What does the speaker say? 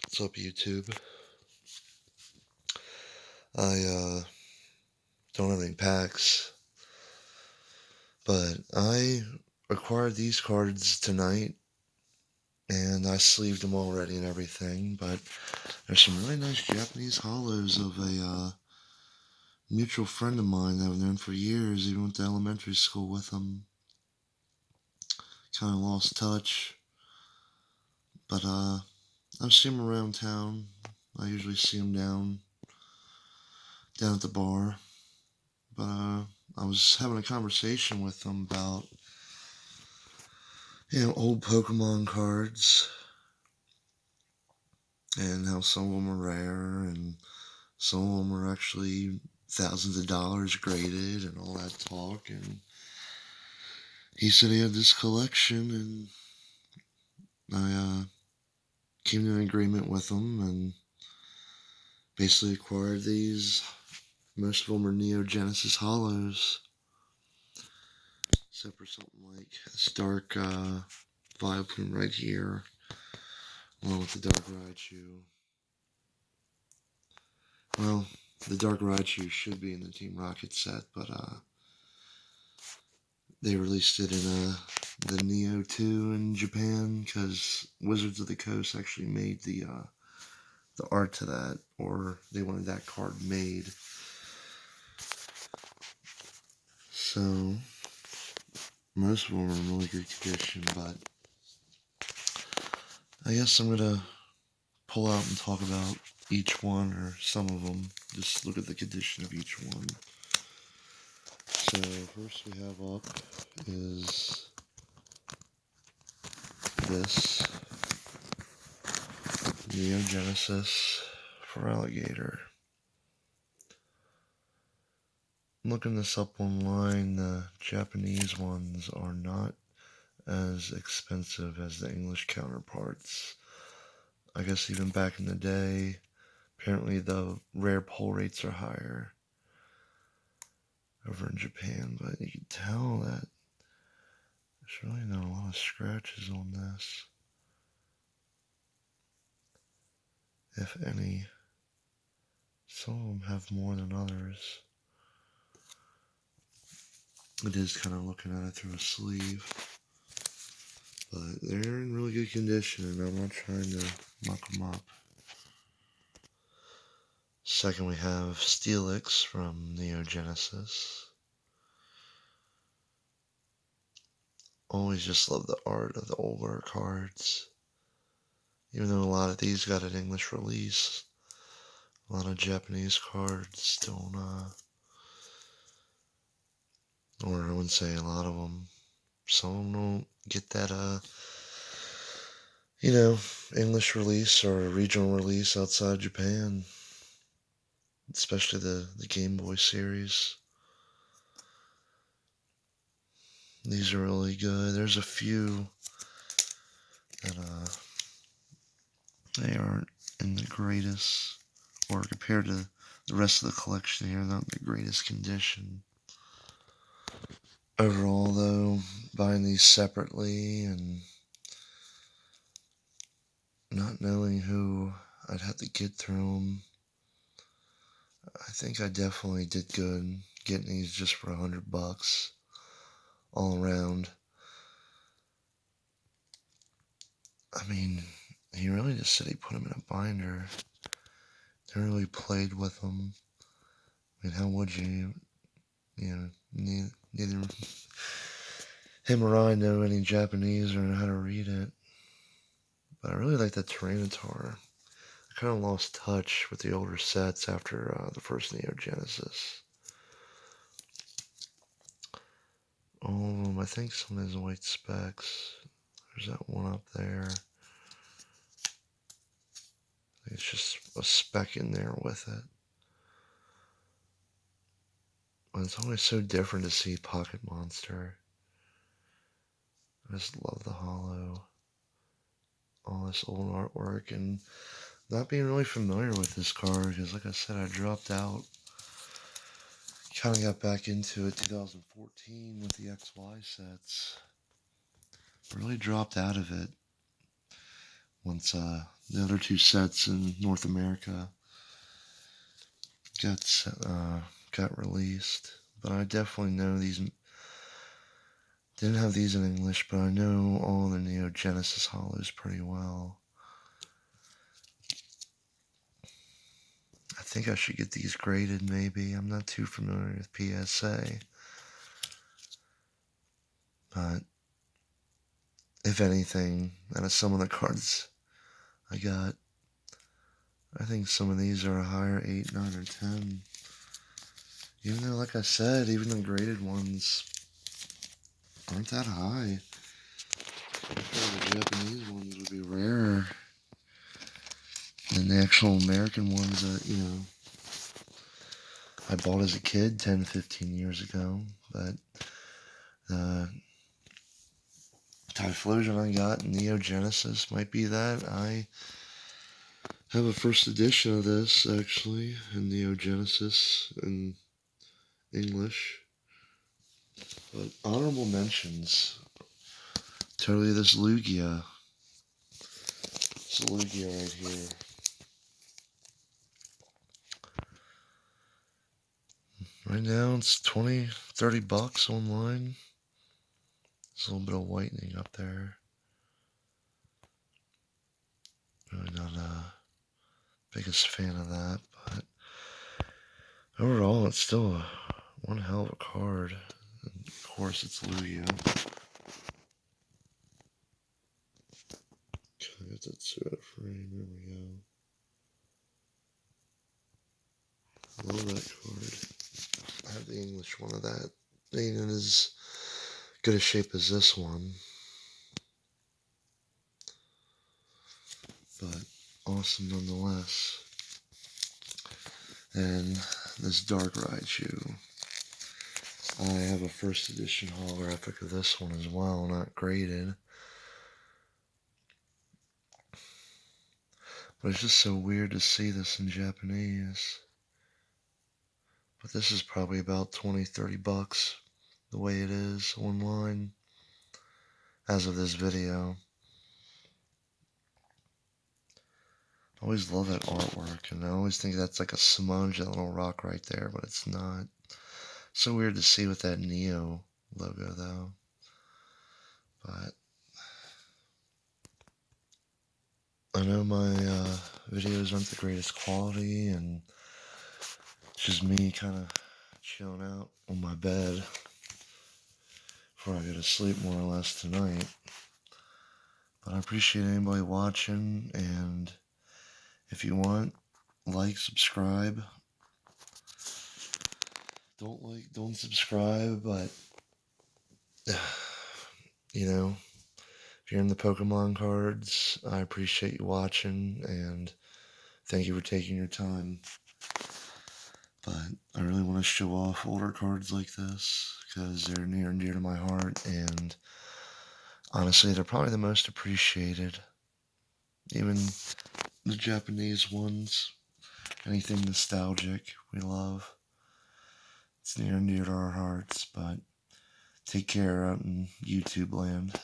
What's up, YouTube? I don't have any packs, but I acquired these cards tonight, and I sleeved them already and everything. But there's some really nice Japanese holos of a mutual friend of mine that I've known for years. Even went to elementary school with him. Kind of lost touch, but I've seen him around town. I usually see him down at the bar. But I was having a conversation with him about old Pokemon cards and how some of them are rare and some of them are actually thousands of dollars graded and all that talk. And he said he had this collection, and I came to an agreement with him and basically acquired these. Most of them are Neo Genesis Hollows, except for something like this dark Vileplume right here, along with the Dark Raichu. Well, the Dark Raichu should be in the Team Rocket set, but they released it in the Neo 2 in Japan because Wizards of the Coast actually made the art to that, or they wanted that card made. So most of them are in really good condition, but I guess I'm gonna pull out and talk about each one or some of them. Just look at the condition of each one. So first we have up is this Neo Genesis for Alligator. Looking this up online, the Japanese ones are not as expensive as the English counterparts. I guess even back in the day, apparently the rare pull rates are higher over in Japan, but you can tell that there's really not a lot of scratches on this, if any. Some of them have more than others. It is kind of looking at it through a sleeve, but they're in really good condition, and I'm not trying to muck them up. Second, we have Steelix from Neo Genesis. Always just love the art of the older cards. Even though a lot of these got an English release, a lot of Japanese cards don't, or I wouldn't say a lot of them. Some of them don't get that, English release or a regional release outside Japan. Especially the Game Boy series. These are really good. There's a few that they aren't in the greatest, or compared to the rest of the collection here, not in the greatest condition. Overall, though, buying these separately and not knowing who I'd have to get through them, I think I definitely did good getting these just for $100 all around. I mean, he really just said he put them in a binder. Never really played with them. I mean, how would you? Neither him or I know any Japanese or know how to read it. But I really like that Tyranitar. I kind of lost touch with the older sets after the first Neo Genesis. All of them, I think some of those white specks. There's that one up there. It's just a speck in there with it. But it's always so different to see Pocket Monster. I just love the holo. All this old artwork, and not being really familiar with this card because, like I said, I dropped out. Kind of got back into it 2014 with the XY sets. Really dropped out of it once the other two sets in North America got released. But I definitely know these. Didn't have these in English, but I know all the Neo Genesis holos pretty well. I think I should get these graded, maybe. I'm not too familiar with PSA. But if anything, out of some of the cards I got, I think some of these are a higher 8, 9, or 10. Even though, like I said, even the graded ones aren't that high. I thought the Japanese ones would be rarer than the actual American ones that, I bought as a kid 10, 15 years ago. But the Typhlosion I got in Neo Genesis might be that. I have a first edition of this, actually, in Neo Genesis in English. But honorable mentions. Totally this Lugia. It's a Lugia right here. Right now it's 20, 30 bucks online. There's a little bit of whitening up there. Really not a biggest fan of that, but overall it's still one hell of a card. And of course it's Lugia. I got that two out of frame. There we go. Love that card. I have the English one of that. Ain't in as good a shape as this one. But awesome nonetheless. And this Dark Raichu. I have a first edition holographic of this one as well, not graded. But it's just so weird to see this in Japanese. But this is probably about 20, 30 bucks the way it is online as of this video. I always love that artwork, and I always think that's like a smudge, that little rock right there, but it's not. So weird to see with that Neo logo though. But I know my videos aren't the greatest quality, and it's just me kind of chilling out on my bed before I go to sleep more or less tonight. But I appreciate anybody watching, and if you want, like, subscribe. Don't subscribe, but if you're in the Pokemon cards, I appreciate you watching, and thank you for taking your time. But I really want to show off older cards like this, because they're near and dear to my heart, and honestly, they're probably the most appreciated. Even the Japanese ones, anything nostalgic, we love. It's near and dear to our hearts, but take care out in YouTube land.